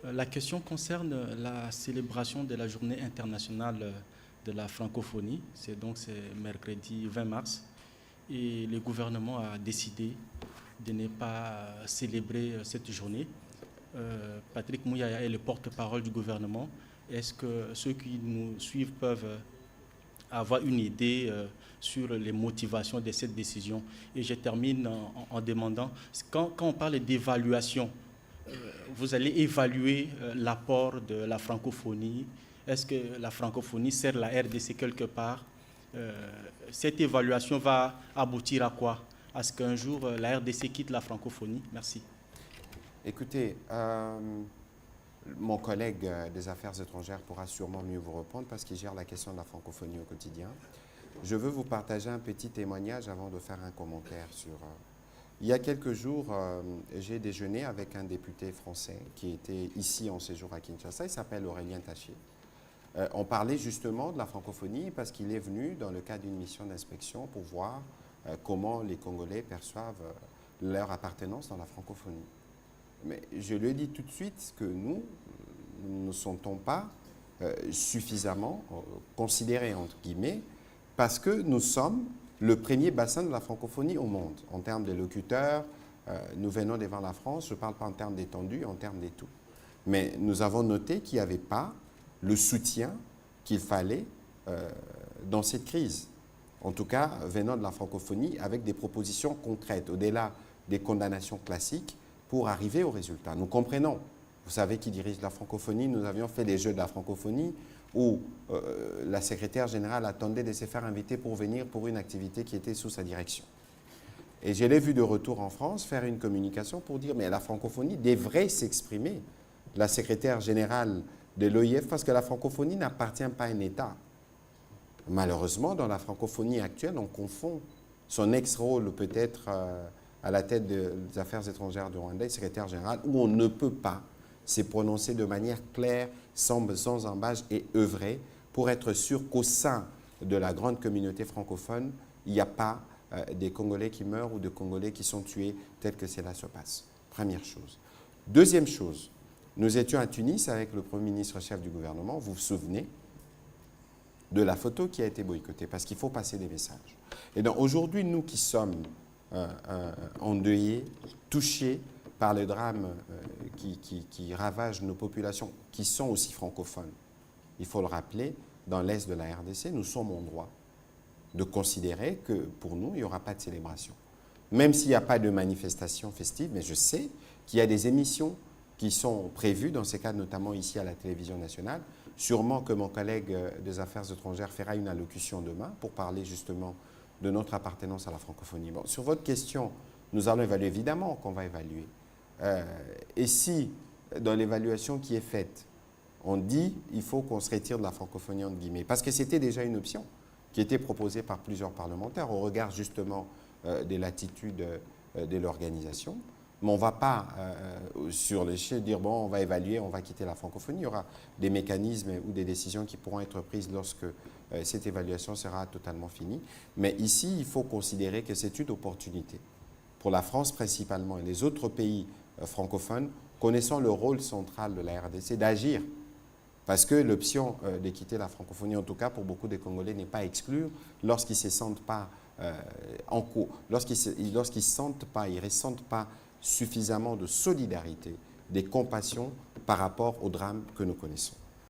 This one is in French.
La question concerne la célébration de la journée internationale de la francophonie. C'est mercredi 20 mars. Et le gouvernement a décidé de ne pas célébrer cette journée. Patrick Mouyaya est le porte-parole du gouvernement. Est-ce que ceux qui nous suivent peuvent avoir une idée sur les motivations de cette décision? Et je termine en demandant, quand on parle d'évaluation, vous allez évaluer l'apport de la francophonie. Est-ce que la francophonie sert la RDC quelque part? Cette évaluation va aboutir à quoi? À ce qu'un jour la RDC quitte la francophonie? Merci. Écoutez, mon collègue des Affaires étrangères pourra sûrement mieux vous répondre parce qu'il gère la question de la francophonie au quotidien. Je veux vous partager un petit témoignage avant de faire un commentaire sur... Il y a quelques jours, j'ai déjeuné avec un député français qui était ici en séjour à Kinshasa. Il s'appelle Aurélien Taché. On parlait justement de la francophonie parce qu'il est venu dans le cadre d'une mission d'inspection pour voir comment les Congolais perçoivent leur appartenance dans la francophonie. Mais je lui ai dit tout de suite que nous ne sentons pas suffisamment considérés, entre guillemets, parce que nous sommes le premier bassin de la francophonie au monde. En termes de locuteurs, nous venons devant la France, je ne parle pas en termes d'étendue, en termes d'étau. Mais nous avons noté qu'il n'y avait pas le soutien qu'il fallait dans cette crise. En tout cas, venant de la francophonie, avec des propositions concrètes, au-delà des condamnations classiques, pour arriver au résultat. Nous comprenons, vous savez qui dirige la francophonie, nous avions fait les Jeux de la francophonie où la secrétaire générale attendait de se faire inviter pour venir pour une activité qui était sous sa direction. Et je l'ai vu de retour en France faire une communication pour dire mais la francophonie devrait s'exprimer. La secrétaire générale de l'OIF, parce que la francophonie n'appartient pas à un État. Malheureusement, dans la francophonie actuelle, on confond son ex-rôle peut-être à la tête des affaires étrangères du Rwanda, secrétaire général, où on ne peut pas se prononcer de manière claire, sans embâche et œuvrer pour être sûr qu'au sein de la grande communauté francophone, il n'y a pas des Congolais qui meurent ou de Congolais qui sont tués tel que cela se passe. Première chose. Deuxième chose, nous étions à Tunis avec le Premier ministre chef du gouvernement, vous vous souvenez de la photo qui a été boycottée, parce qu'il faut passer des messages. Et donc aujourd'hui, nous qui sommes endeuillés, touchés par le drame qui ravage nos populations, qui sont aussi francophones, il faut le rappeler, dans l'Est de la RDC, nous sommes en droit de considérer que pour nous, il n'y aura pas de célébration. Même s'il n'y a pas de manifestation festive, mais je sais qu'il y a des émissions qui sont prévues, dans ces cas notamment ici à la télévision nationale. Sûrement que mon collègue des Affaires étrangères fera une allocution demain pour parler justement de notre appartenance à la francophonie. Bon, sur votre question, nous allons évaluer, évidemment qu'on va évaluer. Et si, dans l'évaluation qui est faite, on dit qu'il faut qu'on se retire de la francophonie, entre guillemets, parce que c'était déjà une option qui était proposée par plusieurs parlementaires au regard justement de l'attitude de l'organisation. Mais on ne va pas sur l'échelle dire bon, on va évaluer, on va quitter la francophonie. Il y aura des mécanismes ou des décisions qui pourront être prises lorsque cette évaluation sera totalement finie. Mais ici, il faut considérer que c'est une opportunité pour la France principalement et les autres pays francophones, connaissant le rôle central de la RDC, d'agir. Parce que l'option de quitter la francophonie, en tout cas pour beaucoup des Congolais, n'est pas à exclure lorsqu'ils ne se sentent pas en cours, lorsqu'ils sentent pas, ils ne ressentent pas suffisamment de solidarité, de compassion par rapport au drame que nous connaissons.